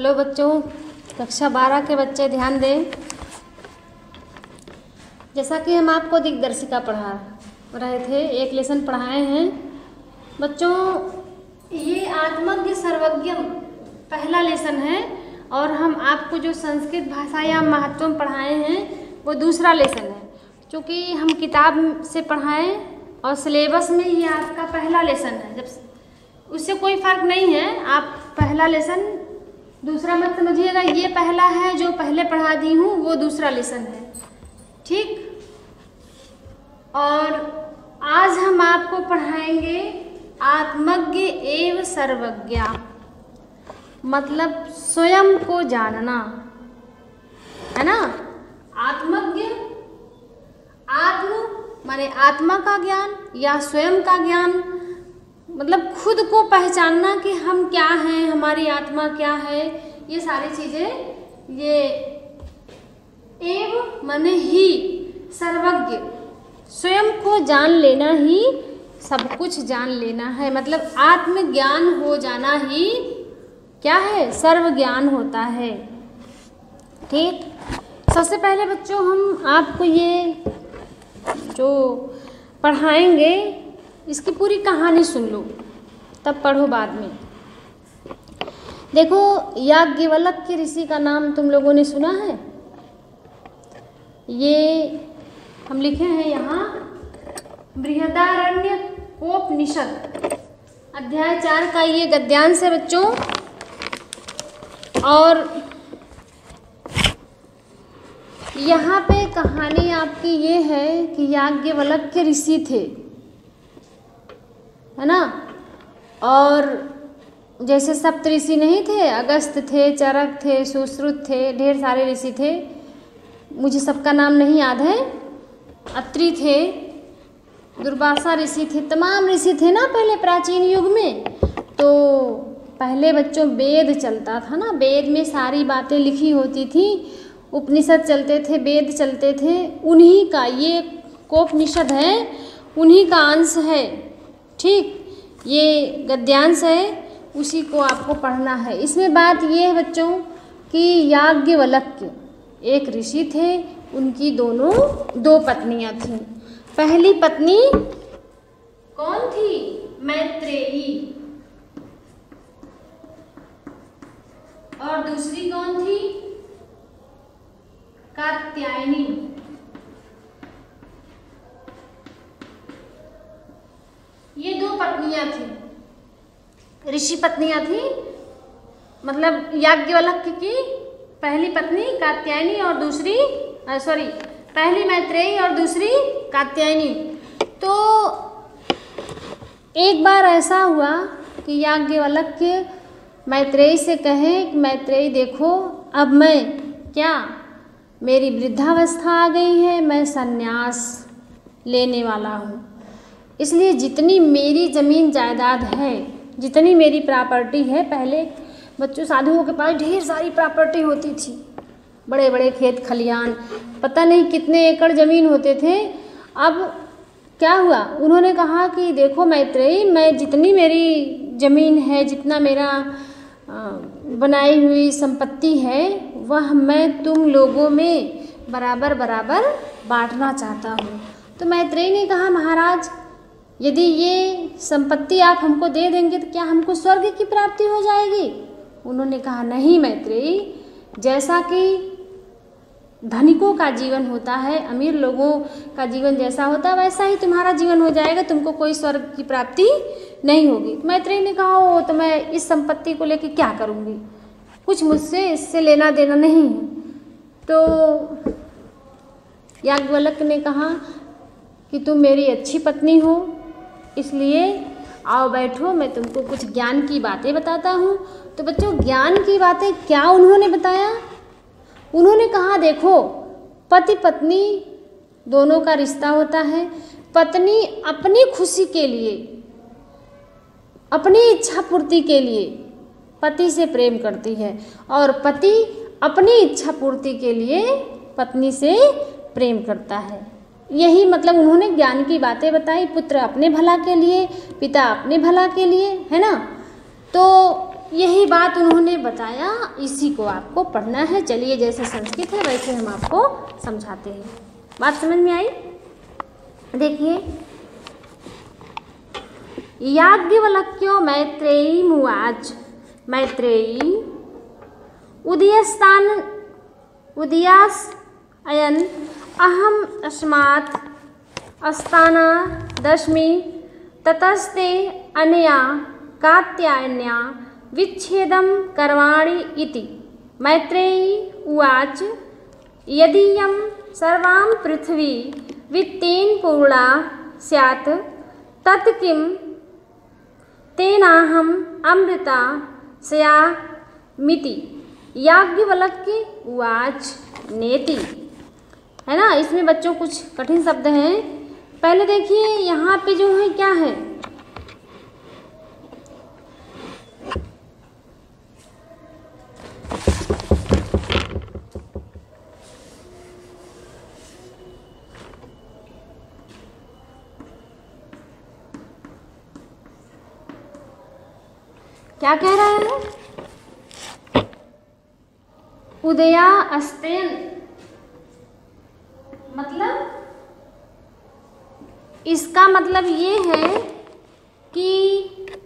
Hello बच्चों, कक्षा 12 के बच्चे ध्यान दें। जैसा कि हम आपको दिग्दर्शिका पढ़ा रहे थे, एक लेसन पढ़ाए हैं बच्चों। ये आत्मज्ञ सर्वज्ञम पहला लेसन है और हम आपको जो संस्कृत भाषा या महत्व पढ़ाए हैं वो दूसरा लेसन है। क्योंकि हम किताब से पढ़ाएं और सिलेबस में ये आपका पहला लेसन है, जब उससे कोई फ़र्क नहीं है। आप पहला लेसन दूसरा मत समझिएगा, ये पहला है जो पहले पढ़ा दी हूँ वो दूसरा लेसन है, ठीक। और आज हम आपको पढ़ाएंगे आत्मज्ञ एवं सर्वज्ञा, मतलब स्वयं को जानना, है ना। आत्मज्ञ, आत्म माने आत्मा का ज्ञान या स्वयं का ज्ञान, मतलब खुद को पहचानना कि हम क्या हैं, हमारी आत्मा क्या है, ये सारी चीज़ें। ये एवं माने ही, सर्वज्ञ स्वयं को जान लेना ही सब कुछ जान लेना है, मतलब आत्मज्ञान हो जाना ही क्या है, सर्व ज्ञान होता है, ठीक। सबसे पहले बच्चों हम आपको ये जो पढ़ाएंगे इसकी पूरी कहानी सुन लो, तब पढ़ो बाद में। देखो, याज्ञवल्क्य ऋषि का नाम तुम लोगों ने सुना है। ये हम लिखे हैं यहाँ, बृहदारण्यकोपनिषद अध्याय 4 का ये गद्यांश है बच्चों। और यहाँ पे कहानी आपकी ये है कि याज्ञवल्क्य ऋषि थे, है ना। और जैसे सप्त ऋषि नहीं थे, अगस्त थे, चरक थे, सुश्रुत थे, ढेर सारे ऋषि थे, मुझे सबका नाम नहीं याद है। अत्रि थे, दुर्वासा ऋषि थे, तमाम ऋषि थे ना पहले प्राचीन युग में। तो पहले बच्चों वेद चलता था ना, वेद में सारी बातें लिखी होती थी, उपनिषद चलते थे, वेद चलते थे, उन्हीं का ये कोपनिषद है, उन्हीं का अंश है, ठीक। ये गद्यांश है, उसी को आपको पढ़ना है। इसमें बात ये है बच्चों कि याज्ञवल्क्य एक ऋषि थे, उनकी दो पत्नियां थीं। पहली पत्नी कौन थी, मैत्रेयी, और दूसरी कौन थी, कात्यायनी। ये दो पत्नियां थी, ऋषि पत्नियां थी, मतलब याज्ञवल्क्य की पहली पत्नी कात्यायनी और दूसरी पहली मैत्रेयी और दूसरी कात्यायनी। तो एक बार ऐसा हुआ कि याज्ञवल्क्य मैत्रेयी से कहें कि मैत्रेयी देखो, अब मैं क्या, मेरी वृद्धावस्था आ गई है, मैं संन्यास लेने वाला हूँ, इसलिए जितनी मेरी ज़मीन जायदाद है, जितनी मेरी प्रॉपर्टी है, पहले बच्चों साधुओं के पास ढेर सारी प्रॉपर्टी होती थी, बड़े बड़े खेत खलियान, पता नहीं कितने एकड़ ज़मीन होते थे। अब क्या हुआ, उन्होंने कहा कि देखो मैत्रेयी, मैं जितनी मेरी ज़मीन है, जितना मेरा बनाई हुई संपत्ति है, वह मैं तुम लोगों में बराबर बराबर बांटना चाहता हूँ। तो मैत्रेयी ने कहा, महाराज यदि ये संपत्ति आप हमको दे देंगे तो क्या हमको स्वर्ग की प्राप्ति हो जाएगी। उन्होंने कहा, नहीं मैत्रेयी, जैसा कि धनिकों का जीवन होता है, अमीर लोगों का जीवन जैसा होता है, वैसा ही तुम्हारा जीवन हो जाएगा, तुमको कोई स्वर्ग की प्राप्ति नहीं होगी। मैत्रेयी ने कहा, ओ तो मैं इस संपत्ति को लेकर क्या करूँगी, कुछ मुझसे इससे लेना देना नहीं है। तो याज्ञवल्क्य ने कहा कि तुम मेरी अच्छी पत्नी हो, इसलिए आओ बैठो, मैं तुमको कुछ ज्ञान की बातें बताता हूँ। तो बच्चों ज्ञान की बातें क्या उन्होंने बताया, उन्होंने कहा देखो, पति पत्नी दोनों का रिश्ता होता है, पत्नी अपनी खुशी के लिए, अपनी इच्छा पूर्ति के लिए पति से प्रेम करती है, और पति अपनी इच्छा पूर्ति के लिए पत्नी से प्रेम करता है। यही मतलब उन्होंने ज्ञान की बातें बताई, पुत्र अपने भला के लिए, पिता अपने भला के लिए, है ना। तो यही बात उन्होंने बताया, इसी को आपको पढ़ना है। चलिए, जैसे संस्कृत है वैसे हम आपको समझाते हैं। बात समझ में आई? देखिए, याज्ञवल्क्यो मैत्रेयीमुवाच। मैत्रेयी उदयास अयन अहम अस्मात् अस्ताना दशमी ततस्ते अनया कात्यायन्या विच्छेदं करवाणि इति। मैत्रेयी उवाच यदीयं सर्वां पृथ्वी वित्तेन पूर्णा स्यात् तत् किं तेनाहम् अमृता स्यामिति। याज्ञवल्क्य उवाच नेति। है ना, इसमें बच्चों कुछ कठिन शब्द हैं। पहले देखिए यहाँ पे जो है क्या है, क्या कह रहा है? उदया अस्तेन, मतलब इसका मतलब ये है कि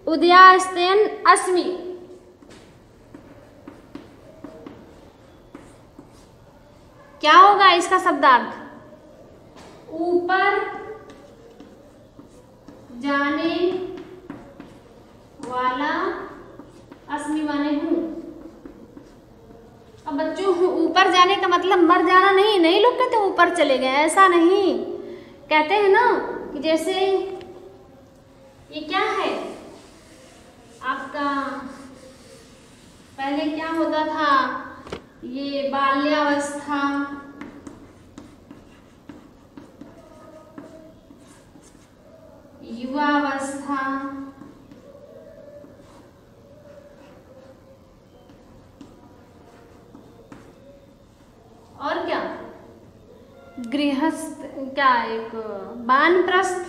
उदयास्तेन अस्मि, क्या होगा इसका शब्दार्थ? ऊपर जाने वाला, अस्मि माने हूँ। अब बच्चों, ऊपर जाने का मतलब मर जाना नहीं। नहीं लोग कहते ऊपर चले गए, ऐसा नहीं कहते हैं ना, कि जैसे ये क्या है आपका, पहले क्या होता था, ये बाल्यावस्था, युवावस्था, और क्या गृहस्थ, क्या एक वानप्रस्थ,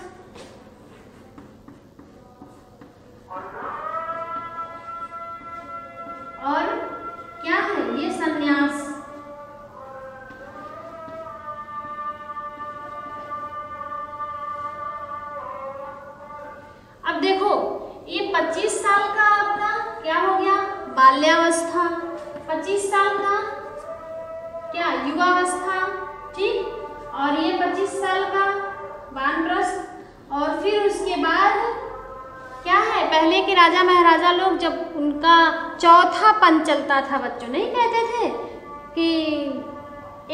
और क्या है ये संन्यास। अब देखो, ये 25 साल का आपका क्या हो गया, बाल्यावस्था, 25 साल का क्या, युवावस्था, ठीक, और ये 25 साल का वानप्रस्थ। और फिर उसके बाद क्या है, पहले के राजा महाराजा लोग जब उनका चौथा पन चलता था, बच्चों नहीं कहते थे कि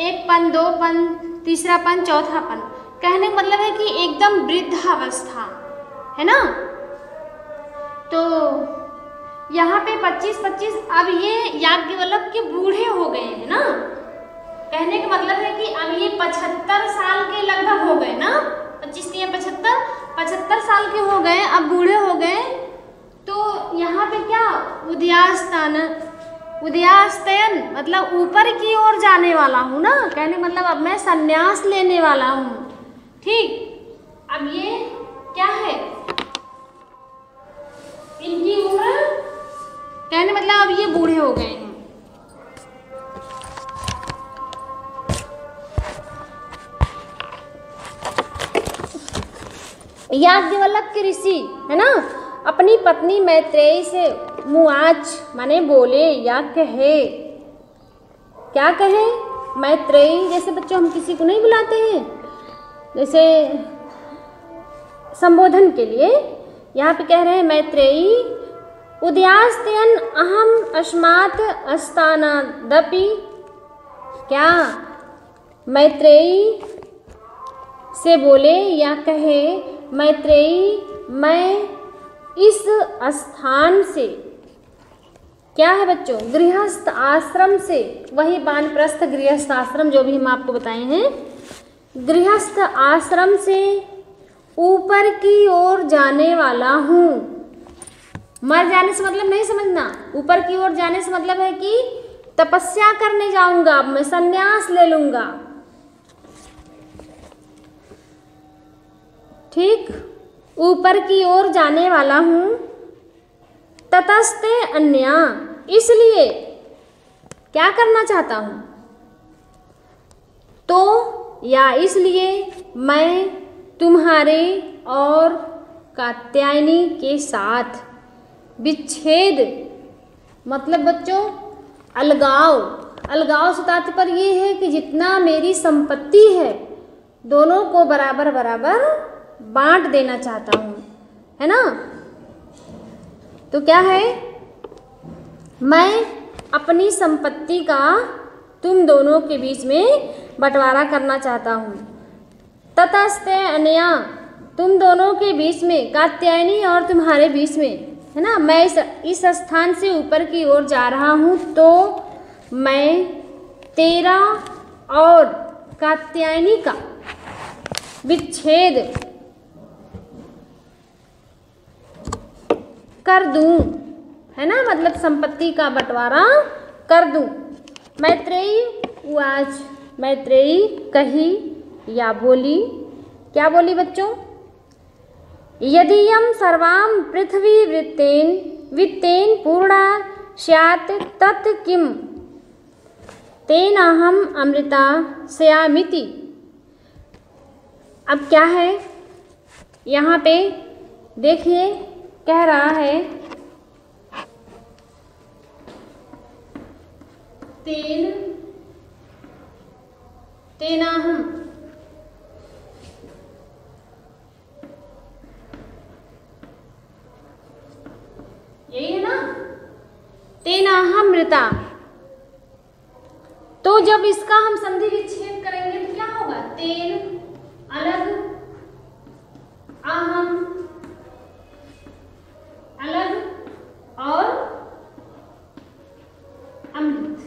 एक पन, दो पन, तीसरा पन, चौथा पन, कहने का मतलब है कि एकदम वृद्धावस्था, है ना। तो यहाँ पे 25-25, अब ये याज्ञवल्क्य बूढ़े हो गए हैं ना, कहने का मतलब है कि अब ये 75 साल के लगभग हो गए ना, 25 नहीं 75 साल के हो गए, अब बूढ़े हो गए। तो यहाँ पे क्या, उदयास्तयन मतलब ऊपर की ओर जाने वाला हूँ ना, कहने मतलब अब मैं संन्यास लेने वाला हूँ, ठीक। अब ये क्या है, इनकी उम्र, कहने मतलब अब ये बूढ़े हो गए हैं। याज्ञवल्क्य ऋषि, है ना, अपनी पत्नी मैत्रेयी से मुआच माने बोले या कहे, क्या कहे, मैत्रेयी, जैसे बच्चों हम किसी को नहीं बुलाते हैं, जैसे संबोधन के लिए, यहाँ पे कह रहे हैं मैत्रेयी उदयास्त्यन अहम अस्मात् अस्तानादपि, क्या मैत्रेयी से बोले या कहे, मैत्रेयी मैं इस स्थान से, क्या है बच्चों, गृहस्थ आश्रम से, वही वानप्रस्थ गृहस्थ आश्रम जो भी हम आपको बताए हैं, गृहस्थ आश्रम से ऊपर की ओर जाने वाला हूँ। मर जाने से मतलब नहीं समझना, ऊपर की ओर जाने से मतलब है कि तपस्या करने जाऊंगा, मैं संन्यास ले लूंगा, ठीक, ऊपर की ओर जाने वाला हूँ। ततस्ते अन्या, इसलिए क्या करना चाहता हूँ, तो या इसलिए मैं तुम्हारे और कात्यायनी के साथ विच्छेद, मतलब बच्चों अलगाव, अलगाव से तात्पर्य ये है कि जितना मेरी संपत्ति है दोनों को बराबर बराबर बांट देना चाहता हूँ, है ना। तो क्या है, मैं अपनी संपत्ति का तुम दोनों के बीच में बंटवारा करना चाहता हूँ। ततस्ते अन्या, तुम दोनों के बीच में, कात्यायनी और तुम्हारे बीच में, है ना। मैं इस स्थान से ऊपर की ओर जा रहा हूँ तो मैं तेरा और कात्यायनी का विच्छेद कर दूं, है ना, मतलब संपत्ति का बंटवारा कर दूं। मैत्रेयी उवाच, मैत्रेयी कही या बोली, क्या बोली बच्चों, यदीयं सर्वां पृथ्वी वित्तेन पूर्णा स्यात् तत् किं तेनाहम् अमृता स्यामिति। अब क्या है यहाँ पे देखिए, कह रहा है तेनाहम, यही है ना, तेनाहमृता। तो जब इसका हम संधि विच्छेद करेंगे तो क्या होगा, तेन अलग, अहम अलग और अमृत,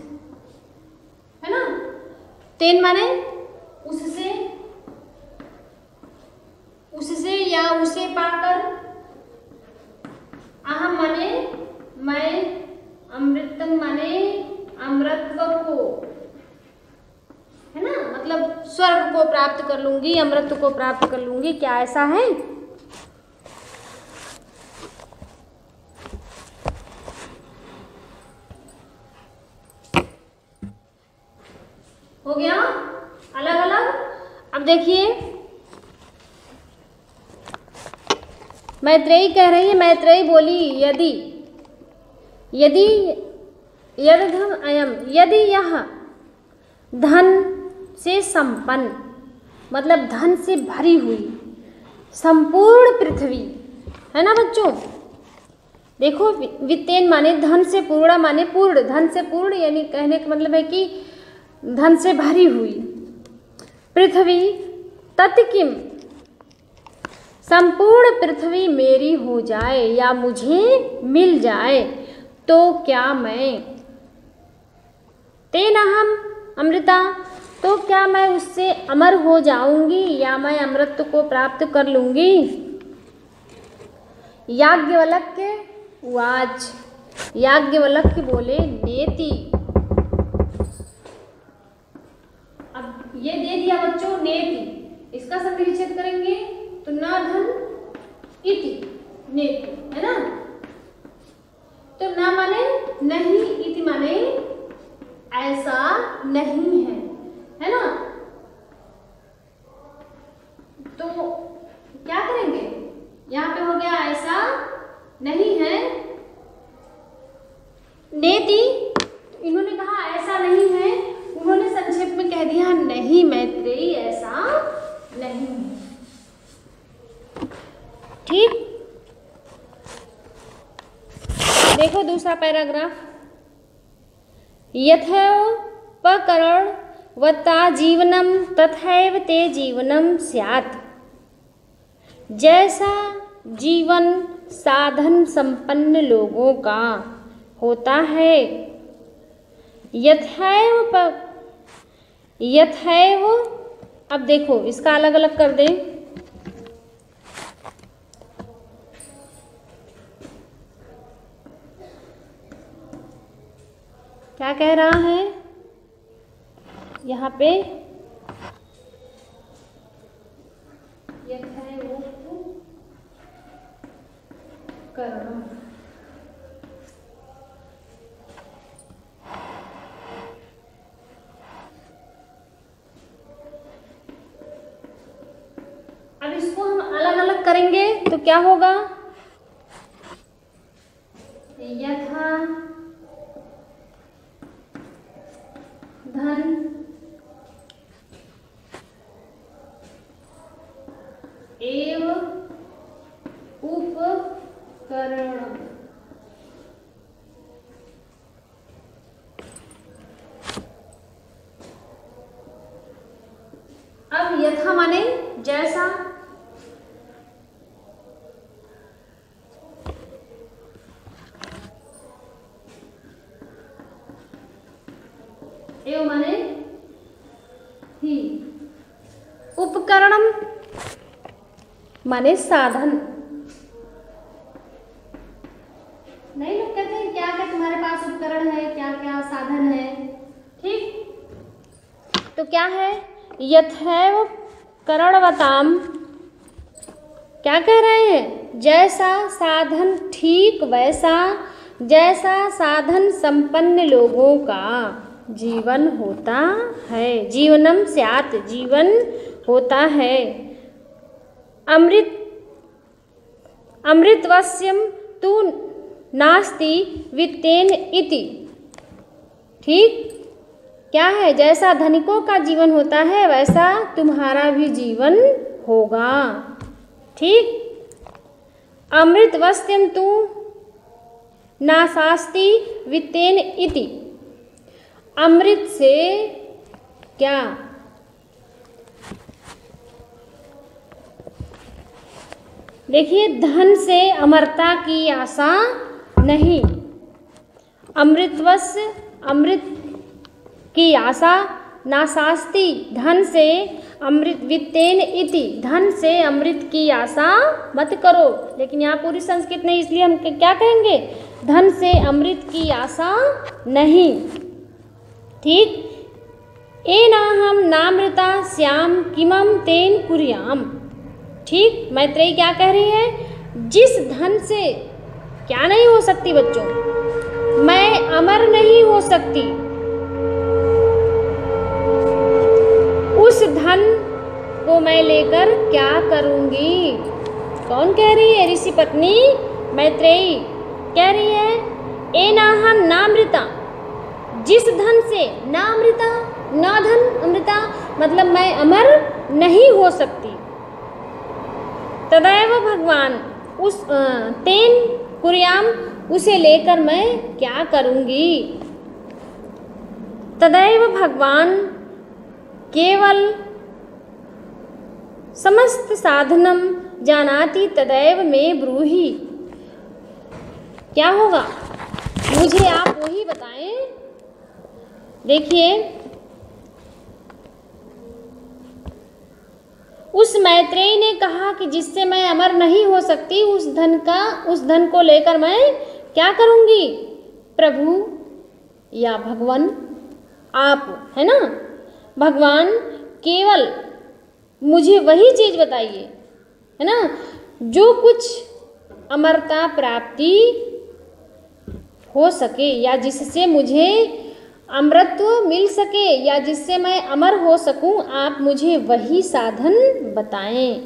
है ना। तेन माने उससे, उससे या उसे पाकर, अहम माने मैं, अमृतम माने अमृतत्व को, है ना, मतलब स्वर्ग को प्राप्त कर लूंगी, अमृत को प्राप्त कर लूंगी। क्या ऐसा है? हो गया अलग अलग। अब देखिए मैत्रेयी कह रही है, मैत्रेयी बोली यदि यदधम अयम, यदि यह धन से संपन्न, मतलब धन से भरी हुई संपूर्ण पृथ्वी, है ना बच्चों। देखो वित्तेन माने धन से, पूर्णा माने पूर्ण, धन से पूर्ण, यानी कहने का मतलब है कि धन से भरी हुई पृथ्वी, तत्किम, संपूर्ण पृथ्वी मेरी हो जाए या मुझे मिल जाए तो क्या मैं, तेनाहम अमृता, तो क्या मैं उससे अमर हो जाऊंगी या मैं अमृत को प्राप्त कर लूंगी। याज्ञवल्क्य उवाच, याज्ञवल्क्य बोले नेति। अब ये दे दिया बच्चों नेति, इसका संधि विच्छेद करेंगे तो न धन इति, नेति, है ना। तो न माने नहीं, इति माने ऐसा नहीं है ना। तो क्या करेंगे, यहाँ पे हो गया ऐसा नहीं है, नेति, इन्होंने कहा ऐसा नहीं है, उन्होंने संक्षेप में कह दिया नहीं मैत्रेयी ऐसा नहीं है। ठीक, देखो दूसरा पैराग्राफ, यथोपकरणवता जीवनम तथैव ते जीवनम स्यात्। जैसा जीवन साधन संपन्न लोगों का होता है, यथैव, अब देखो इसका अलग अलग कर दें। क्या कह रहा है यहाँ पे, यथैव करणम, करेंगे तो क्या होगा? यथा धन एव उपकरणम। अब यथा माने जैसा, एव माने ही, उपकरणम माने साधन। नहीं लोग कहते हैं क्या क्या तुम्हारे पास उपकरण है, क्या क्या साधन है। ठीक, तो क्या है? यथैव करणवताम, क्या कह रहे हैं? जैसा साधन ठीक वैसा, जैसा साधन संपन्न लोगों का जीवन होता है। जीवनम स्यात्, जीवन होता है। अमृतवश्यम तु नास्ति वित्तेन इति। ठीक, क्या है? जैसा धनिकों का जीवन होता है वैसा तुम्हारा भी जीवन होगा। ठीक, अमृतवश्यम तु नास्ति वित्तेन इति। अमृत से क्या? देखिए, धन से अमरता की आशा नहीं। अमृतवश्य, अमृत की आशा, नाशास्ति, धन से अमृत, वित्तेन इति, धन से अमृत की आशा मत करो। लेकिन यहाँ पूरी संस्कृत नहीं, इसलिए हम क्या कहेंगे? धन से अमृत की आशा नहीं। ठीक, एनाहम नामृता श्याम किमम तेन कुर्याम। ठीक, मैत्रेयी क्या कह रही है? जिस धन से क्या नहीं हो सकती बच्चों? मैं अमर नहीं हो सकती, उस धन को मैं लेकर क्या करूंगी? कौन कह रही है? ऋषि पत्नी मैत्रेयी कह रही है, एनाहम नामृता, जिस धन से, ना अमृता, ना धन अमृता, मतलब मैं अमर नहीं हो सकती। तदैव भगवान, उस तेन कुर्याम, उसे लेकर मैं क्या करूंगी? तदैव भगवान केवल समस्त साधनम जानाति तदैव में ब्रूहि। क्या होगा? मुझे आप वही बताएं। देखिए, उस मैत्रेयी ने कहा कि जिससे मैं अमर नहीं हो सकती, उस धन को लेकर मैं क्या करूंगी? प्रभु या भगवान, आप है ना, भगवान केवल मुझे वही चीज बताइए, है ना, जो कुछ अमरता प्राप्ति हो सके, या जिससे मुझे अमरत्व मिल सके, या जिससे मैं अमर हो सकूं, आप मुझे वही साधन बताएं।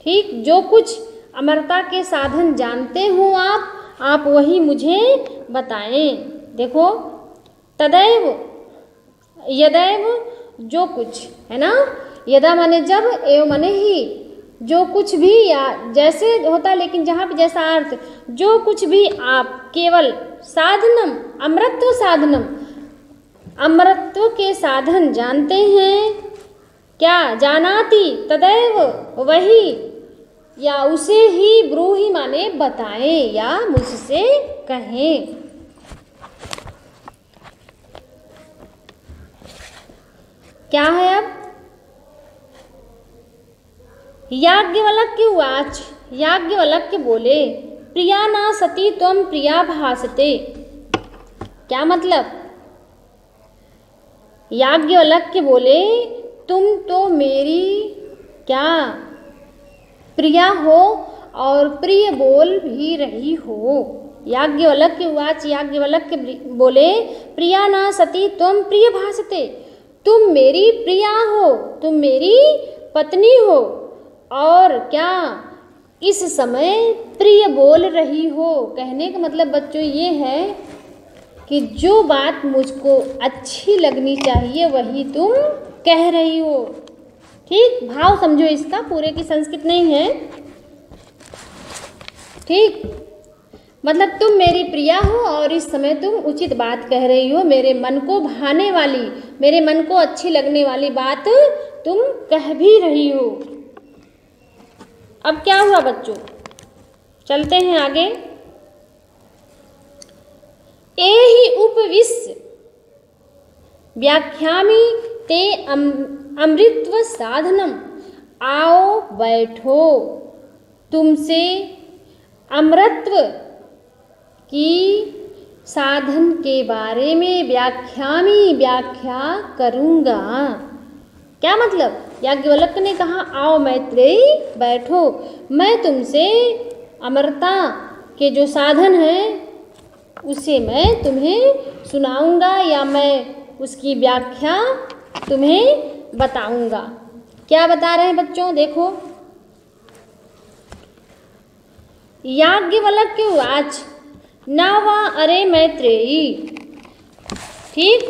ठीक, जो कुछ अमरता के साधन जानते हो आप वही मुझे बताएं। देखो, तदैव, यदैव, जो कुछ, है ना, यदा माने जब, एव माने ही, जो कुछ भी, या जैसे होता, लेकिन जहाँ पे जैसा अर्थ, जो कुछ भी आप केवल साधनम, अमरत्व साधनम, अमरत्व के साधन जानते हैं, क्या? जानाति तदैव, वही, या उसे ही, ब्रूहि माने बताएं या मुझसे कहें। क्या है अब? याज्ञवल्क्य उवाच, याज्ञवल्क्य बोले, प्रिया न सती त्वं प्रिया भासते। क्या मतलब? याज्ञवल्क्य बोले, तुम तो मेरी क्या प्रिया हो और प्रिय बोल भी रही हो। याज्ञवल्क्य उवाच, याज्ञवल्क्य बोले, प्रिया न सती त्वं प्रिय भासते, तुम मेरी प्रिया हो, तुम मेरी पत्नी हो, और क्या इस समय प्रिय बोल रही हो। कहने का मतलब बच्चों ये है कि जो बात मुझको अच्छी लगनी चाहिए वही तुम कह रही हो। ठीक, भाव समझो इसका, पूरे की संस्कृत नहीं है। ठीक, मतलब तुम मेरी प्रिया हो और इस समय तुम उचित बात कह रही हो। मेरे मन को भाने वाली, मेरे मन को अच्छी लगने वाली बात तुम कह भी रही हो। अब क्या हुआ बच्चों, चलते हैं आगे। एहि उपविश्य व्याख्यामि ते अमृतत्व साधनम। आओ बैठो, तुमसे अमृतत्व की साधन के बारे में व्याख्या करूँगा। क्या मतलब, याज्ञवल्क्य ने कहा आओ मैत्रेयी बैठो, मैं तुमसे अमरता के जो साधन हैं उसे मैं तुम्हें सुनाऊंगा या मैं उसकी व्याख्या तुम्हें बताऊंगा। क्या बता रहे हैं बच्चों, देखो। याज्ञवल्क्य उवाच न वा अरे मैत्रेयी। ठीक,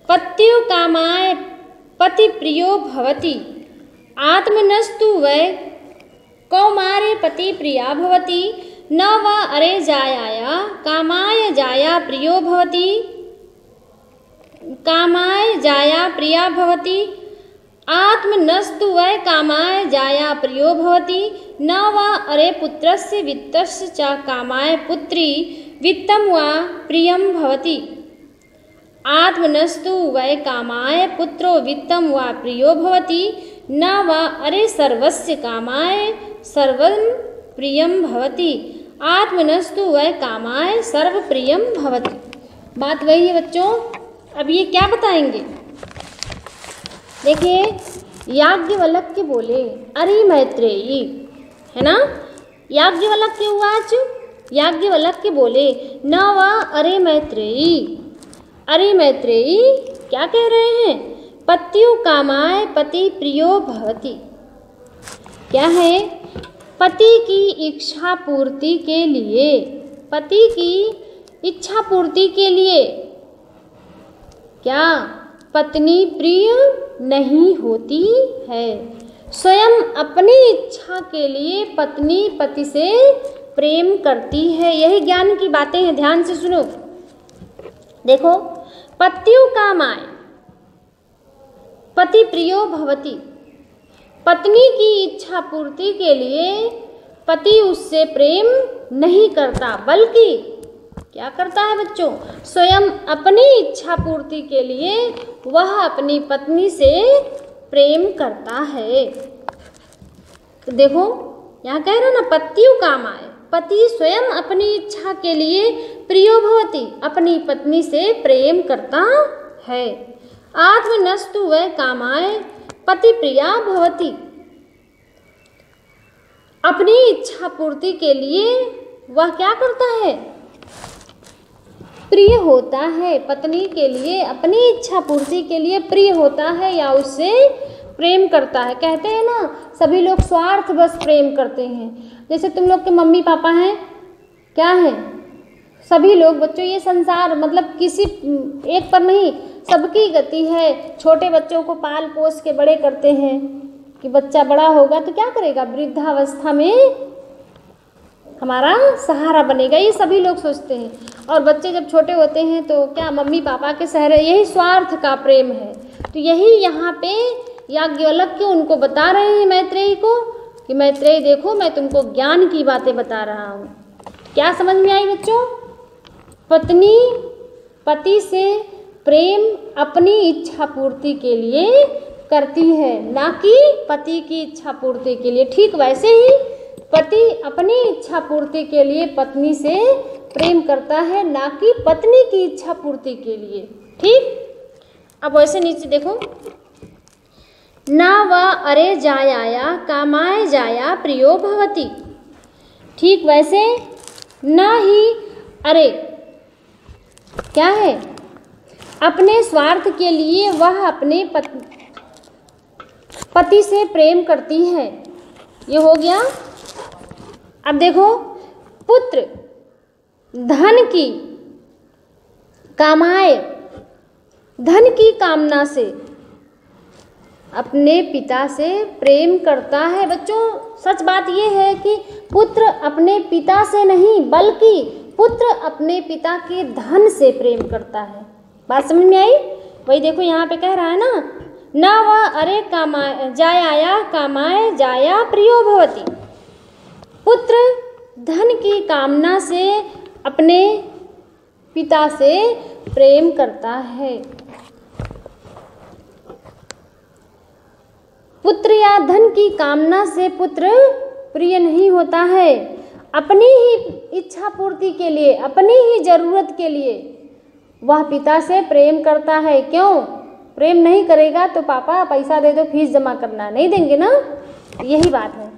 पत्यो कामाय पति प्रियो भवति, आत्मनस्तु वै कौमारे पति प्रिया भवति। न वा अरे जायाया कामाय जाया प्रियो भवति, कामाय जाया प्रिया भवति। आत्मनस्तु वै कामाय जाया प्रियो भवति। न वा अरे पुत्रस्य वित्तस्य च कामाय पुत्री वित्तं वा प्रियं भवति। आत्मनस्तु वै कामाय पुत्रो वित्तं वा प्रियो भवति। न वा अरे सर्वस्य कामाय सर्वं प्रियं भवति। आत्मनस्तु वै कामाय सर्वप्रियं भवति। बात वही है बच्चों। अब ये क्या बताएंगे, देखिए। याज्ञवल्क्य बोले अरे मैत्रेयी, है ना। याज्ञवल्क्य उवाच, याज्ञवल्क्य बोले न वा अरे मैत्रेयी। अरे मैत्रेयी क्या कह रहे हैं, पत्यो कामाय पति प्रियो भवति। क्या है, पति की इच्छा पूर्ति के लिए, पति की इच्छा पूर्ति के लिए क्या पत्नी प्रिय नहीं होती है। स्वयं अपनी इच्छा के लिए पत्नी पति से प्रेम करती है। यही ज्ञान की बातें हैं, ध्यान से सुनो। देखो, पत्यो कामाय पति प्रियो भवति, पत्नी की इच्छा पूर्ति के लिए पति उससे प्रेम नहीं करता, बल्कि क्या करता है बच्चों, स्वयं अपनी इच्छा पूर्ति के लिए वह अपनी पत्नी से प्रेम करता है। तो देखो यहाँ कह रहा ना, पत्यो कामाय, पति स्वयं अपनी इच्छा के लिए प्रियो भवति, अपनी पत्नी से प्रेम करता है। आत्मनस्तु वै कामाय पति प्रिया भवति, अपनी इच्छा पूर्ति के लिए वह क्या करता है, प्रिय होता है। पत्नी के लिए अपनी इच्छा पूर्ति के लिए प्रिय होता है या उससे प्रेम करता है। कहते हैं ना, सभी लोग स्वार्थ बस प्रेम करते हैं। जैसे तुम लोग के मम्मी पापा हैं, क्या हैं, सभी लोग बच्चों, ये संसार मतलब किसी एक पर नहीं, सबकी गति है। छोटे बच्चों को पाल पोस के बड़े करते हैं कि बच्चा बड़ा होगा तो क्या करेगा, वृद्धावस्था में हमारा सहारा बनेगा, ये सभी लोग सोचते हैं। और बच्चे जब छोटे होते हैं तो क्या मम्मी पापा के सहारे, यही स्वार्थ का प्रेम है। तो यही यहाँ पे याज्ञवल्क्य उनको बता रहे हैं मैत्रेयी को कि मैत्रेयी देखो, मैं तुमको ज्ञान की बातें बता रहा हूँ। क्या समझ में आई बच्चों, पत्नी पति से प्रेम अपनी इच्छा पूर्ति के लिए करती है, ना कि पति की इच्छा पूर्ति के लिए। ठीक वैसे ही पति अपनी इच्छा पूर्ति के लिए पत्नी से प्रेम करता है, ना कि पत्नी की इच्छा पूर्ति के लिए। ठीक, अब वैसे नीचे देखो, ना वा अरे जायाया कामाय जाया प्रियो भवति। ठीक वैसे ना ही अरे क्या है, अपने स्वार्थ के लिए वह अपने पति से प्रेम करती है, ये हो गया। अब देखो, पुत्र धन की कामाए, धन की कामना से अपने पिता से प्रेम करता है। बच्चों, सच बात ये है कि पुत्र अपने पिता से नहीं बल्कि पुत्र अपने पिता के धन से प्रेम करता है। बात समझ में आई? वही देखो यहाँ पे कह रहा है ना वह अरे कामाय जाया कामाय जाया प्रियो भवति। पुत्र धन की कामना से अपने पिता से प्रेम करता है। पुत्र या धन की कामना से पुत्र प्रिय नहीं होता है। अपनी ही इच्छा पूर्ति के लिए, अपनी ही जरूरत के लिए वह पिता से प्रेम करता है। क्यों? प्रेम नहीं करेगा तो पापा पैसा दे दो, फीस जमा करना, नहीं देंगे ना, यही बात है।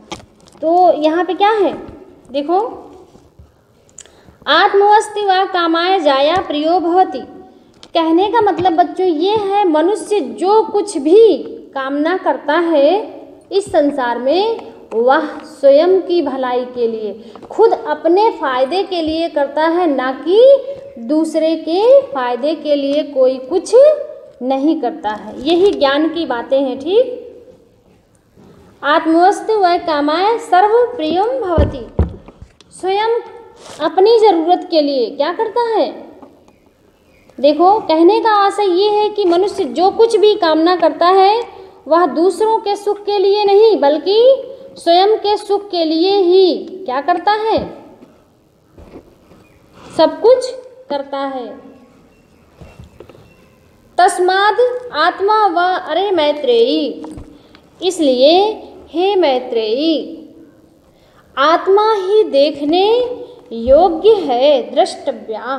तो यहाँ पे क्या है देखो, आत्मवस्ति व कामाय जाया प्रियो भवति। कहने का मतलब बच्चों ये है, मनुष्य जो कुछ भी कामना करता है इस संसार में वह स्वयं की भलाई के लिए, खुद अपने फायदे के लिए करता है, ना कि दूसरे के फायदे के लिए कोई कुछ नहीं करता है। यही ज्ञान की बातें हैं। ठीक, आत्मवस्तु व कामाय सर्व प्रियम भवति। स्वयं अपनी जरूरत के लिए क्या करता है? देखो, कहने का आशय ये है कि मनुष्य जो कुछ भी कामना करता है वह दूसरों के सुख के लिए नहीं बल्कि स्वयं के सुख के लिए ही क्या करता है? सब कुछ करता है। तस्माद् आत्मा व अरे मैत्रेयी, इसलिए हे मैत्रेयी, आत्मा ही देखने योग्य है, द्रष्टव्या।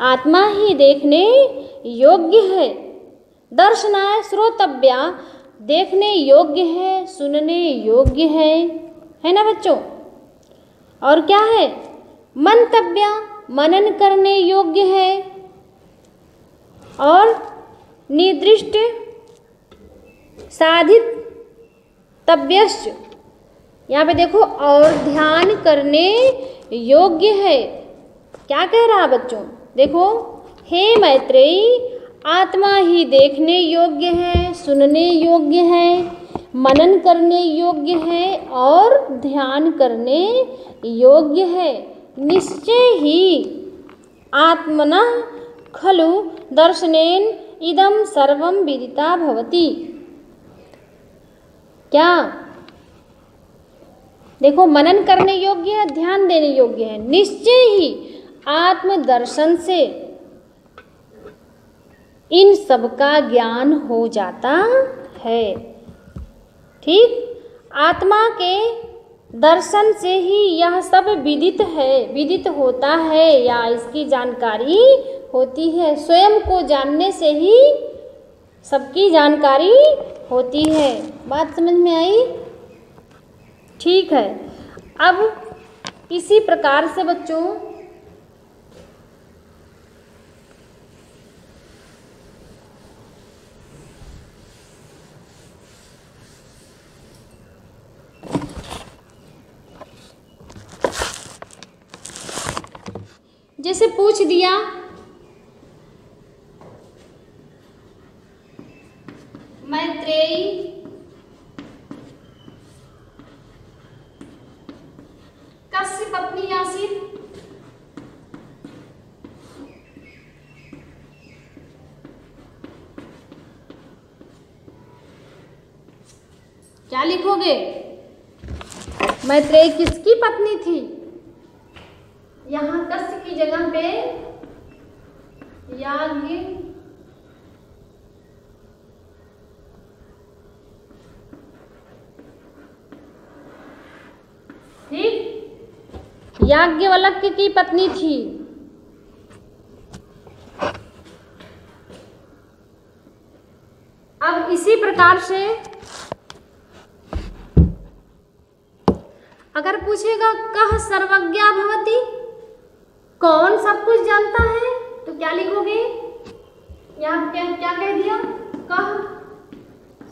आत्मा ही देखने योग्य है। दर्शनाय श्रोतव्या, देखने योग्य है, सुनने योग्य है ना बच्चों? और क्या है? मंतव्या, मनन करने योग्य है। और निर्दिष्ट साधित तव्यश्च, यहाँ पे देखो, और ध्यान करने योग्य है। क्या कह रहा बच्चों? देखो, हे मैत्रेयी, आत्मा ही देखने योग्य है, सुनने योग्य है, मनन करने योग्य है और ध्यान करने योग्य है। निश्चय ही आत्मनः खलु दर्शनेन इदं सर्वं विदिता भवति। क्या? देखो, मनन करने योग्य है, ध्यान देने योग्य है। निश्चय ही आत्मदर्शन से इन सब का ज्ञान हो जाता है। ठीक, आत्मा के दर्शन से ही यह सब विदित होता है या इसकी जानकारी होती है। स्वयं को जानने से ही सबकी जानकारी होती है। बात समझ में आई? ठीक है। अब इसी प्रकार से बच्चों जैसे पूछ दिया मैत्रेयी कस्य पत्नी आसीत्? क्या लिखोगे? मैत्रेयी किसकी पत्नी थी? यहाँ कस्य की जगह पे याज्ञ ठीक, याज्ञवल्क्य की पत्नी थी। अब इसी प्रकार से अगर पूछेगा कह सर्वज्ञा भवति, कौन सब कुछ जानता है, तो क्या लिखोगे? यहाँ क्या कह दिया? कह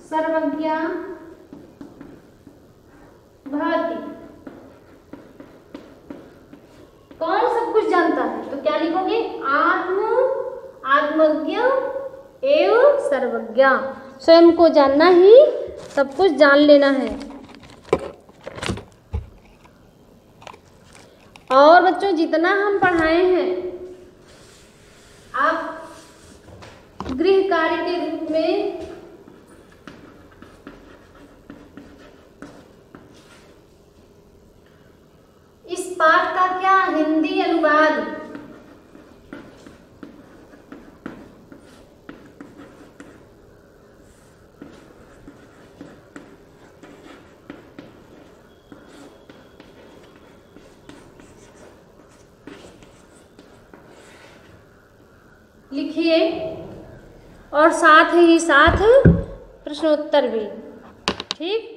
सर्वज्ञा भाति। कौन सब कुछ जानता है? तो क्या लिखोगे? आत्मज्ञ एवं सर्वज्ञ। स्वयं को जानना ही सब कुछ जान लेना है। और बच्चों जितना हम पढ़ाए हैं आप गृह कार्य के रूप में इस पाठ का क्या हिंदी अनुवाद लिखिए और साथ ही साथ प्रश्नोत्तर भी। ठीक।